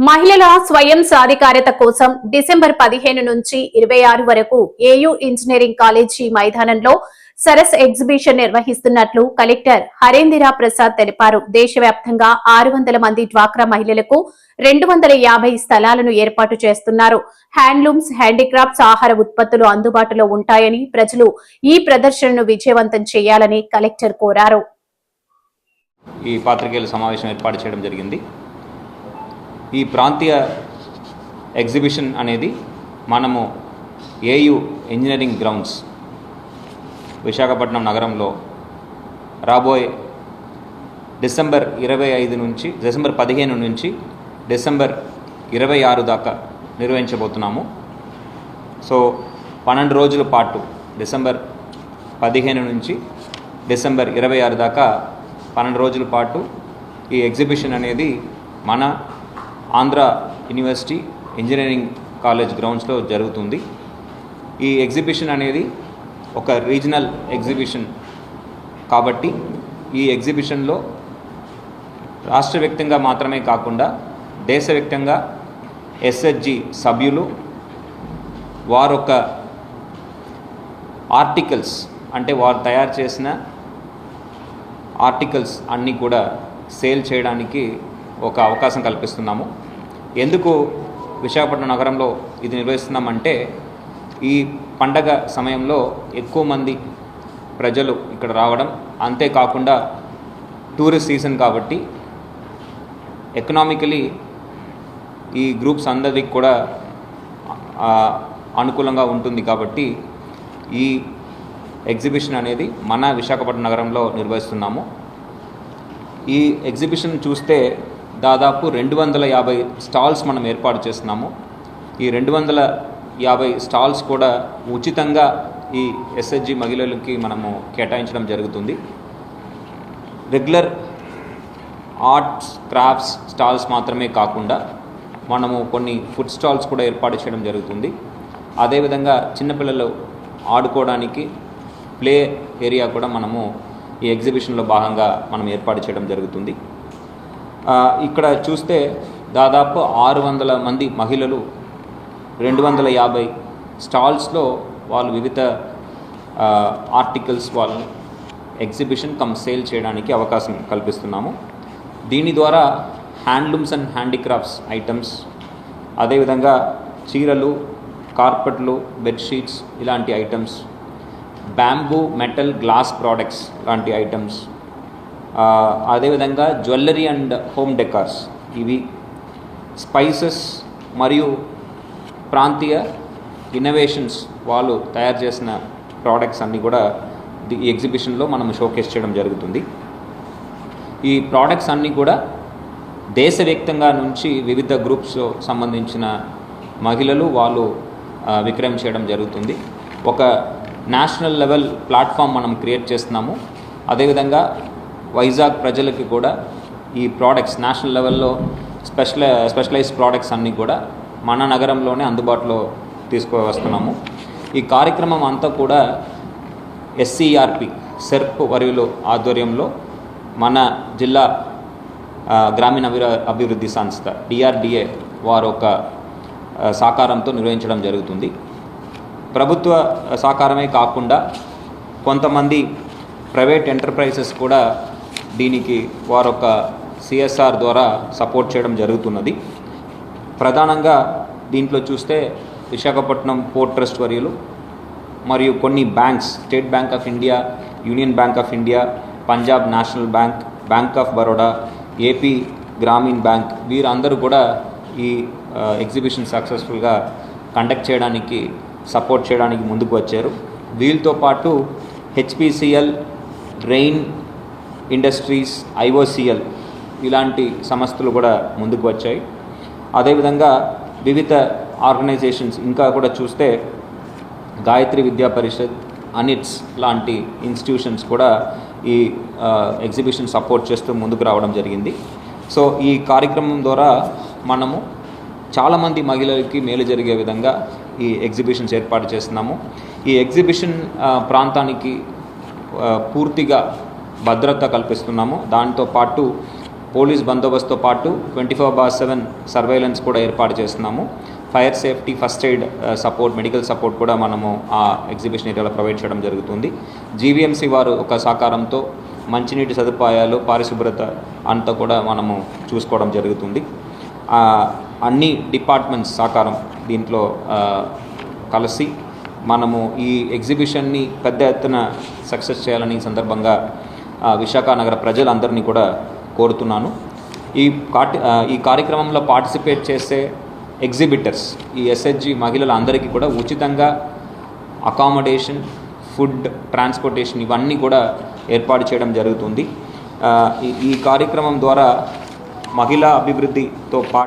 మహిళల స్వయం సాధికారత కోసం డిసెంబర్ 15 నుంచి 26 వరకు ఏయూ ఇంజనీరింగ్ కాలేజీ మైదానంలో సరస్ ఎగ్జిబిషన్ నిర్వహిస్తున్నట్లు కలెక్టర్ హరేందిరా ప్రసాద్ తెలిపారు. దేశవ్యాప్తంగా 600 మంది డ్వాక్రా మహిళలకు 250 స్థలాలను ఏర్పాటు చేస్తున్నారు. హ్యాండ్లూమ్స్, హ్యాండీక్రాఫ్ట్స్, ఆహార ఉత్పత్తులు అందుబాటులో ఉంటాయని, ప్రజలు ఈ ప్రదర్శనను విజయవంతం చేయాలని కలెక్టర్ కోరారు. ఈ పాత్రికేయుల సమావేశం ఏర్పాటు చేయడం జరిగింది. ఈ ప్రాంతీయ ఎగ్జిబిషన్ అనేది మనము ఏయూ ఇంజనీరింగ్ గ్రౌండ్స్ విశాఖపట్నం నగరంలో రాబోయే డిసెంబర్ 15 నుంచి డిసెంబర్ 26 దాకా నిర్వహించబోతున్నాము. సో 12 రోజుల పాటు డిసెంబర్ 15 నుంచి డిసెంబర్ 26 దాకా 12 రోజుల పాటు ఈ ఎగ్జిబిషన్ అనేది మన ఆంధ్ర యూనివర్సిటీ ఇంజనీరింగ్ కాలేజ్ గ్రౌండ్స్లో జరుగుతుంది. ఈ ఎగ్జిబిషన్ అనేది ఒక రీజనల్ ఎగ్జిబిషన్ కాబట్టి ఈ ఎగ్జిబిషన్లో రాష్ట్ర వ్యాప్తంగా మాత్రమే కాకుండా దేశవ్యాప్తంగా ఎస్హెచ్జి సభ్యులు వారొక ఆర్టికల్స్ అంటే వారు తయారు చేసిన ఆర్టికల్స్ అన్నీ కూడా సేల్ చేయడానికి ఒక అవకాశం కల్పిస్తున్నాము. ఎందుకు విశాఖపట్నం నగరంలో ఇది నిర్వహిస్తున్నామంటే ఈ పండగ సమయంలో ఎక్కువ మంది ప్రజలు ఇక్కడ రావడం, అంతేకాకుండా టూరిస్ట్ సీజన్ కాబట్టి ఎకనామికలీ ఈ గ్రూప్స్ అందరికి కూడా అనుకూలంగా ఉంటుంది కాబట్టి ఈ ఎగ్జిబిషన్ అనేది మన విశాఖపట్నం నగరంలో నిర్వహిస్తున్నాము. ఈ ఎగ్జిబిషన్ చూస్తే దాదాపు 250 స్టాల్స్ మనం ఏర్పాటు చేస్తున్నాము. ఈ 250 స్టాల్స్ కూడా ఉచితంగా ఈ ఎస్హెచ్జి మహిళలకి మనము కేటాయించడం జరుగుతుంది. రెగ్యులర్ ఆర్ట్స్, క్రాఫ్ట్స్ స్టాల్స్ మాత్రమే కాకుండా మనము కొన్ని ఫుడ్ స్టాల్స్ కూడా ఏర్పాటు చేయడం జరుగుతుంది. అదేవిధంగా చిన్నపిల్లలు ఆడుకోవడానికి ప్లే ఏరియా కూడా మనము ఈ ఎగ్జిబిషన్లో భాగంగా మనం ఏర్పాటు చేయడం జరుగుతుంది. ఇక్కడ చూస్తే దాదాపు 600 మంది మహిళలు 250 స్టాల్స్లో వాళ్ళు వివిధ ఆర్టికల్స్ వాళ్ళు ఎగ్జిబిషన్ సేల్ చేయడానికి అవకాశం కల్పిస్తున్నాము. దీని ద్వారా హ్యాండ్లూమ్స్ అండ్ హ్యాండీక్రాఫ్ట్స్ ఐటమ్స్, అదేవిధంగా చీరలు, కార్పెట్లు, బెడ్షీట్స్ ఇలాంటి items, bamboo, metal, glass products లాంటి ఐటమ్స్, అదేవిధంగా జ్యువెలరీ అండ్ హోమ్ డెకార్స్, ఇవి స్పైసెస్ మరియు ప్రాంతీయ ఇన్నోవేషన్స్ వాళ్ళు తయారు చేసిన ప్రోడక్ట్స్ అన్నీ కూడా ఈ ఎగ్జిబిషన్లో మనం షోకేస్ చేయడం జరుగుతుంది. ఈ ప్రోడక్ట్స్ అన్నీ కూడా దేశవ్యాప్తంగా నుంచి వివిధ గ్రూప్స్ సంబంధించిన మహిళలు వాళ్ళు విక్రయం చేయడం జరుగుతుంది. ఒక నేషనల్ లెవెల్ ప్లాట్ఫామ్ మనం క్రియేట్ చేస్తున్నాము. అదేవిధంగా వైజాగ్ ప్రజలకి కూడా ఈ ప్రోడక్ట్స్ నేషనల్ లెవెల్లో స్పెషలైజ్డ్ ప్రోడక్ట్స్ అన్నీ కూడా మన నగరంలోనే అందుబాటులో తీసుకువస్తున్నాము. ఈ కార్యక్రమం అంతా కూడా ఎస్సీఆర్పి సెర్ప్ వర్యులు ఆధ్వర్యంలో మన జిల్లా గ్రామీణ అభివృద్ధి సంస్థ డిఆర్డిఏ వారు ఒక సహకారంతో నిర్వహించడం జరుగుతుంది. ప్రభుత్వ సహకారమే కాకుండా కొంతమంది ప్రైవేట్ ఎంటర్ప్రైజెస్ కూడా దీనికి వారొక సిఎస్ఆర్ ద్వారా సపోర్ట్ చేయడం జరుగుతున్నది. ప్రధానంగా దీంట్లో చూస్తే విశాఖపట్నం పోర్ట్ ట్రస్ట్ వర్యులు మరియు కొన్ని banks, state bank of India, union bank of India, Punjab national bank, bank of Baroda, AP గ్రామీణ బ్యాంక్ వీరందరూ కూడా ఈ ఎగ్జిబిషన్ సక్సెస్ఫుల్గా కండక్ట్ చేయడానికి సపోర్ట్ చేయడానికి ముందుకు వచ్చారు. వీళ్ళతో పాటు హెచ్పిసిఎల్, రెయిన్ ఇండస్ట్రీస్, ఐఓసిఎల్ ఇలాంటి సంస్థలు కూడా ముందుకు వచ్చాయి. అదేవిధంగా వివిధ ఆర్గనైజేషన్స్ ఇంకా కూడా చూస్తే గాయత్రి విద్యా పరిషత్, అనిట్స్ లాంటి ఇన్స్టిట్యూషన్స్ కూడా ఈ ఎగ్జిబిషన్ సపోర్ట్ చేస్తూ ముందుకు రావడం జరిగింది. సో ఈ కార్యక్రమం ద్వారా మనము చాలామంది మహిళలకి మేలు జరిగే విధంగా ఈ ఎగ్జిబిషన్స్ ఏర్పాటు చేస్తున్నాము. ఈ ఎగ్జిబిషన్ ప్రాంతానికి పూర్తిగా భద్రత కల్పిస్తున్నాము. దాంతో పాటు పోలీస్ బందోబస్తుతో పాటు 24/7 సర్వేలెన్స్ కూడా ఏర్పాటు చేస్తున్నాము. Fire safety, first aid support, medical support కూడా మనము ఆ ఎగ్జిబిషన్ ఏరియాలో ప్రొవైడ్ చేయడం జరుగుతుంది. జీవీఎంసీ వారు ఒక సహకారంతో మంచినీటి సదుపాయాలు, పారిశుభ్రత అంతా కూడా మనము చూసుకోవడం జరుగుతుంది. అన్ని డిపార్ట్మెంట్స్ సహకారం దీంట్లో కలిసి మనము ఈ ఎగ్జిబిషన్ని పెద్ద ఎత్తున సక్సెస్ చేయాలని సందర్భంగా విశాఖ నగర ప్రజలందరినీ కూడా కోరుతున్నాను. ఈ కార్యక్రమంలో పార్టిసిపేట్ చేసే ఎగ్జిబిటర్స్, ఈ ఎస్హెచ్జి మహిళలందరికీ కూడా ఉచితంగా అకామిడేషన్, ఫుడ్, ట్రాన్స్పోర్టేషన్ ఇవన్నీ కూడా ఏర్పాటు చేయడం జరుగుతుంది. ఈ కార్యక్రమం ద్వారా మహిళా అభివృద్ధితో పాటు